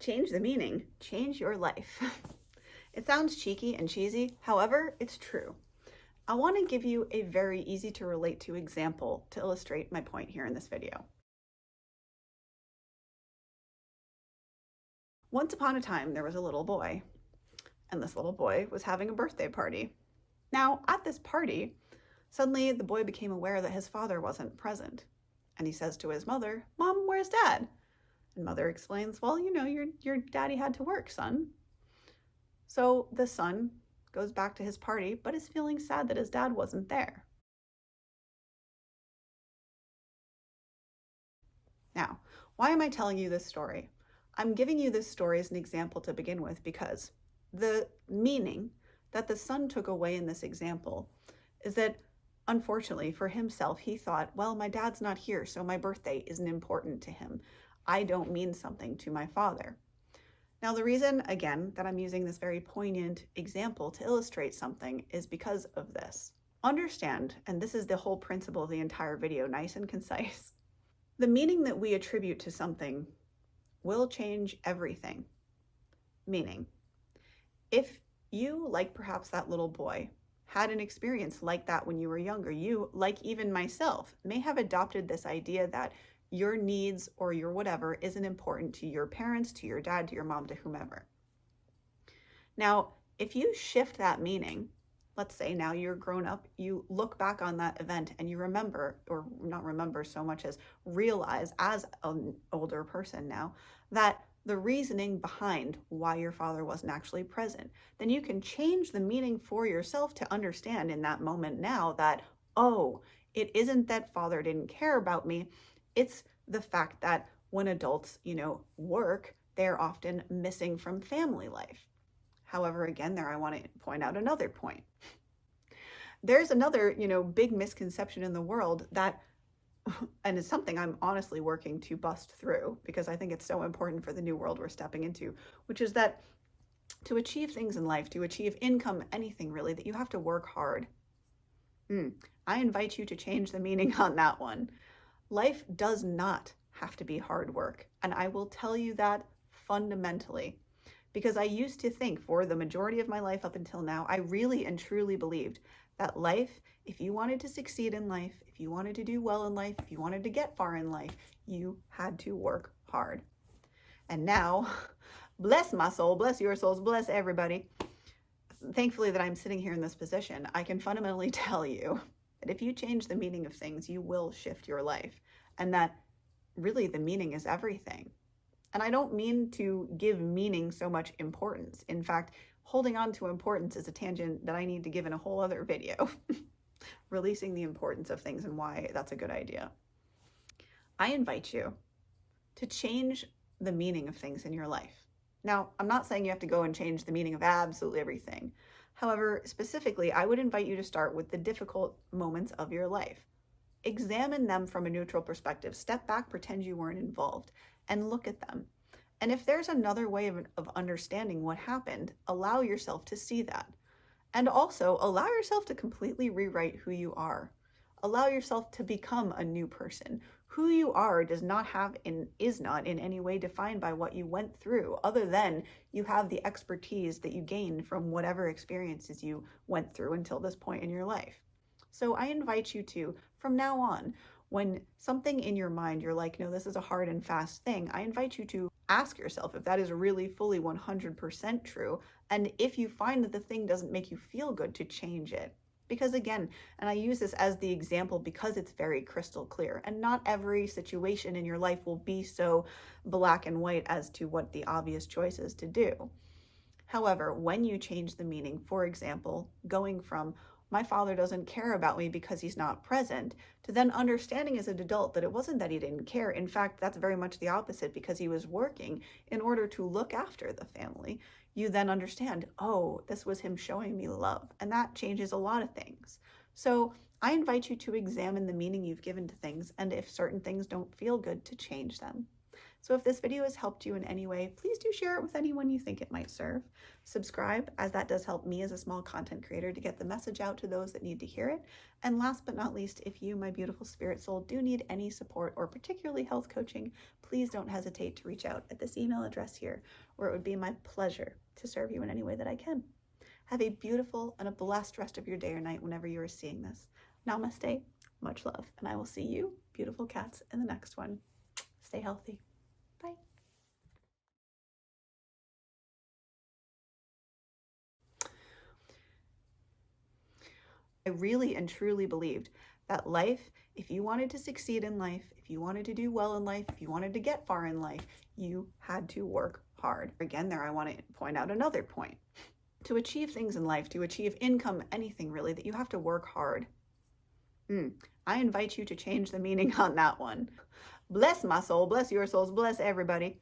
Change the meaning, change your life. It sounds cheeky and cheesy, however, it's true. I want to give you a very easy to relate to example to illustrate my point here in this video. Once upon a time, there was a little boy, and this little boy was having a birthday party. Now, at this party, suddenly the boy became aware that his father wasn't present, and he says to his mother, "Mom, where's Dad?" And mother explains, "Well, your daddy had to work, son." So the son goes back to his party, but is feeling sad that his dad wasn't there. Now, why am I telling you this story? I'm giving you this story as an example to begin with because the meaning that the son took away in this example is that, unfortunately for himself, he thought, well, my dad's not here, so my birthday isn't important to him. I don't mean something to my father. Now, the reason, again, that I'm using this very poignant example to illustrate something is because of this. Understand, and this is the whole principle of the entire video, nice and concise, the meaning that we attribute to something will change everything. Meaning, if you, like perhaps that little boy, had an experience like that when you were younger, you, like even myself, may have adopted this idea that your needs or your whatever isn't important to your parents, to your dad, to your mom, to whomever. Now, if you shift that meaning, let's say now you're grown up, you look back on that event and you remember, or not remember so much as realize as an older person now, that the reasoning behind why your father wasn't actually present, then you can change the meaning for yourself to understand in that moment now that, oh, it isn't that father didn't care about me. It's the fact that when adults, work, they're often missing from family life. However, again, there I want to point out another point. There's another, big misconception in the world that, and it's something I'm honestly working to bust through because I think it's so important for the new world we're stepping into, which is that to achieve things in life, to achieve income, anything really, that you have to work hard. I invite you to change the meaning on that one. Life does not have to be hard work. And I will tell you that fundamentally, because I used to think for the majority of my life up until now, I really and truly believed that life, if you wanted to succeed in life, if you wanted to do well in life, if you wanted to get far in life, you had to work hard. And now, bless my soul, bless your souls, bless everybody. Thankfully that I'm sitting here in this position, I can fundamentally tell you that if you change the meaning of things, you will shift your life. And that really the meaning is everything. And I don't mean to give meaning so much importance. In fact, holding on to importance is a tangent that I need to give in a whole other video. Releasing the importance of things and why that's a good idea. I invite you to change the meaning of things in your life. Now, I'm not saying you have to go and change the meaning of absolutely everything. However, specifically, I would invite you to start with the difficult moments of your life. Examine them from a neutral perspective. Step back, pretend you weren't involved, and look at them. And if there's another way of understanding what happened, allow yourself to see that. And also allow yourself to completely rewrite who you are. Allow yourself to become a new person. Who you are is not in any way defined by what you went through, other than you have the expertise that you gained from whatever experiences you went through until this point in your life. So I invite you to, from now on, when something in your mind, you're like, no, this is a hard and fast thing, I invite you to ask yourself if that is really fully 100% true. And if you find that the thing doesn't make you feel good, to change it. Because again, and I use this as the example because it's very crystal clear, and not every situation in your life will be so black and white as to what the obvious choice is to do. However, when you change the meaning, for example, going from my father doesn't care about me because he's not present, to then understanding as an adult that it wasn't that he didn't care. In fact, that's very much the opposite, because he was working in order to look after the family. You then understand, oh, this was him showing me love. And that changes a lot of things. So I invite you to examine the meaning you've given to things, and if certain things don't feel good, to change them. So if this video has helped you in any way, please do share it with anyone you think it might serve. Subscribe, as that does help me as a small content creator to get the message out to those that need to hear it. And last but not least, if you, my beautiful spirit soul, do need any support or particularly health coaching, please don't hesitate to reach out at this email address here, where it would be my pleasure to serve you in any way that I can. Have a beautiful and a blessed rest of your day or night whenever you are seeing this. Namaste, much love, and I will see you, beautiful cats, in the next one. Stay healthy. Bye. I really and truly believed that life, if you wanted to succeed in life, if you wanted to do well in life, if you wanted to get far in life, you had to work hard. Again, there I want to point out another point. To achieve things in life, to achieve income, anything really, that you have to work hard. I invite you to change the meaning on that one. Bless my soul, bless your souls, bless everybody.